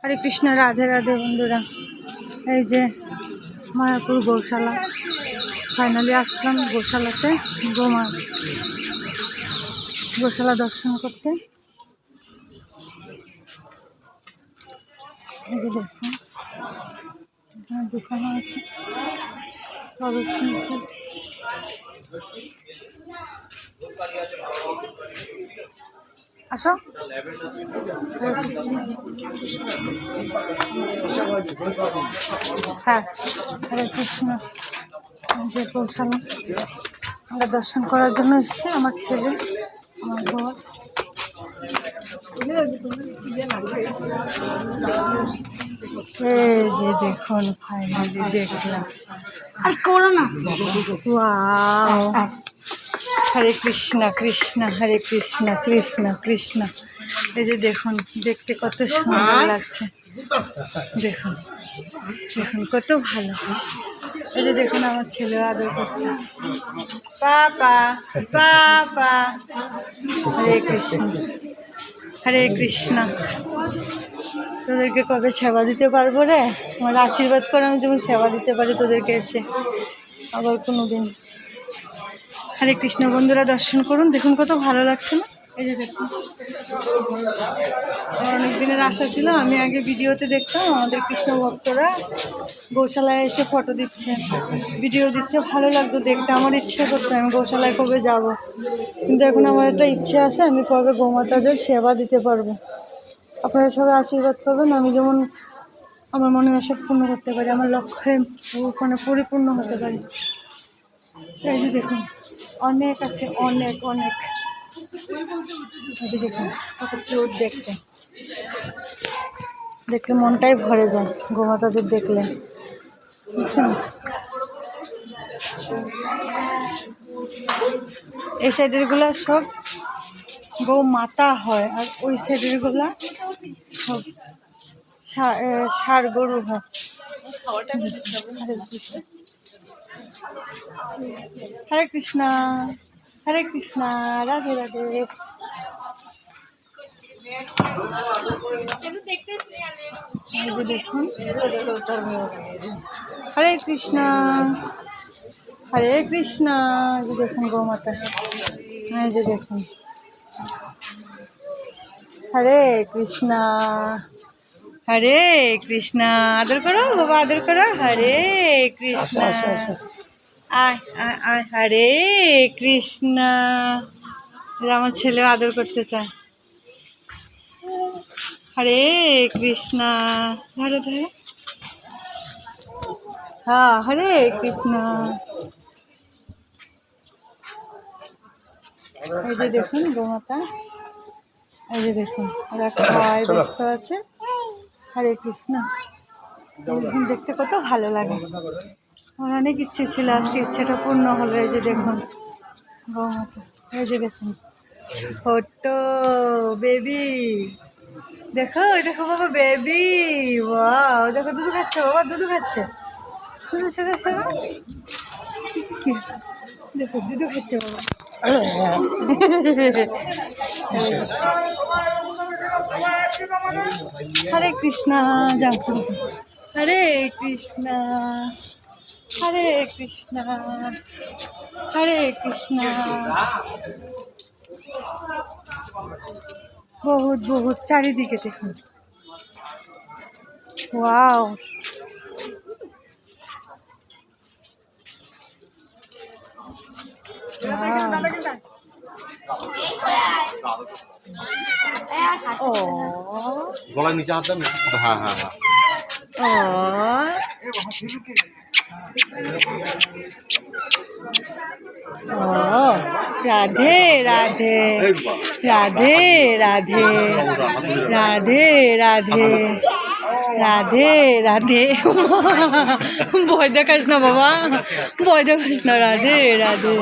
হরে কৃষ্ণ, রাধে রাধে বন্ধুরা। এই যে মায়াপুর গৌশালা, ফাইনালি আসলাম গৌশালাতে, গোশালা দর্শন করতে। এই যে দেখুন এখানে দোকানও আছে, প্রবেশ নিষেধ। আসো। হ্যাঁ, হরে কৃষ্ণ। যে গৌশালা আমরা দর্শন করার জন্য এসেছি, আমার ছেলে, আমার বর। এই যে দেখুন ফাইনালি দেখলাম। আর করো না। ওয়াও, হরে কৃষ্ণ কৃষ্ণ হরে কৃষ্ণ কৃষ্ণ কৃষ্ণ। এই যে দেখুন, দেখতে কত সুন্দর লাগছে। দেখুন দেখুন কত ভালো। এই যে দেখুন আমার ছেলে আদর করছে, পাপা পাপা। হরে কৃষ্ণ হরে কৃষ্ণ। তোদেরকে কবে সেবা দিতে পারবো রে? আমার আশীর্বাদ করে আমি যেমন সেবা দিতে পারি তোদেরকে এসে আবার কোনো দিন। হরে কৃষ্ণ বন্ধুরা, দর্শন করুন, দেখুন কত ভালো লাগছে না? এই যে দেখুন, আমার অনেক দিনের আশা ছিল, আমি আগে ভিডিওতে দেখতাম আমাদের কৃষ্ণ ভক্তরা গৌশালায় এসে ফটো দিচ্ছে, ভিডিও দিচ্ছে, ভালো লাগতো দেখতে। আমার ইচ্ছে করতো আমি গৌশালায় কবে যাব, কিন্তু এখন আমার একটা ইচ্ছে আছে, আমি কবে গোমাতাদের সেবা দিতে পারবো। আপনারা সবাই আশীর্বাদ করবেন, আমি যেমন আমার মনের আশা পূর্ণ করতে পারি, আমার লক্ষ্যে মানে পরিপূর্ণ হতে পারি। এই যে দেখুন অনেক আছে, অনেক অনেক। এই যে দেখুন কত কিউট দেখতে, দেখলে মনটাই ভরে যায় গোমাতাদের দেখলে, বুঝছেন? এই সাইডেরগুলা সব গৌ মাতা হয়, আর ওই সাইডেরগুলা সব ষাঁড় গরু হয়। হরে কৃষ্ণ হরে কৃষ্ণ, রাধে রাধে। দেখুন হরে কৃষ্ণ হরে কৃষ্ণ। এই যে দেখুন গৌমাতা, এই যে দেখুন হরে কৃষ্ণ হরে কৃষ্ণ। আদর করো বাবা, আদর করো। হরে কৃষ্ণ, আয় আয় আয়। হরে কৃষ্ণ। আমার ছেলেও আদর করতে চায়। হরে কৃষ্ণ, ধরো ধরো। হ্যাঁ, হরে কৃষ্ণ। এই যে দেখুন গোমাতা, এই যে দেখুন ওরা খাওয়ায় ব্যস্ত আছে। হরে কৃষ্ণ। দেখতে কত ভালো লাগে। আমার অনেক ইচ্ছে ছিল, আজকে ইচ্ছেটা পূর্ণ হলো। এই যে দেখুন গোমাতা, এই যে দেখুন ছোট্ট বেবি, দেখো দেখো বাবা, বেবি। ওয়াও, দেখো দুধু খাচ্ছে বাবা, দুধু খাচ্ছে। শুধু শুধু শুধু দেখো দুধু খাচ্ছে বাবা। হরে কৃষ্ণ, যাও। হরে কৃষ্ণ হরে কৃষ্ণ হরে কৃষ্ণ। বহুত বহুত চারিদিকে দেখুন। ওয়াও, গলার নিচে হাত দেন। হ্যাঁ হ্যাঁ হ্যাঁ। রাধে রাধে রাধে রাধে রাধে রাধে রাধে রাধে। ভয় দেখাস না বাবা, ভয় দেখাস না। রাধে রাধে।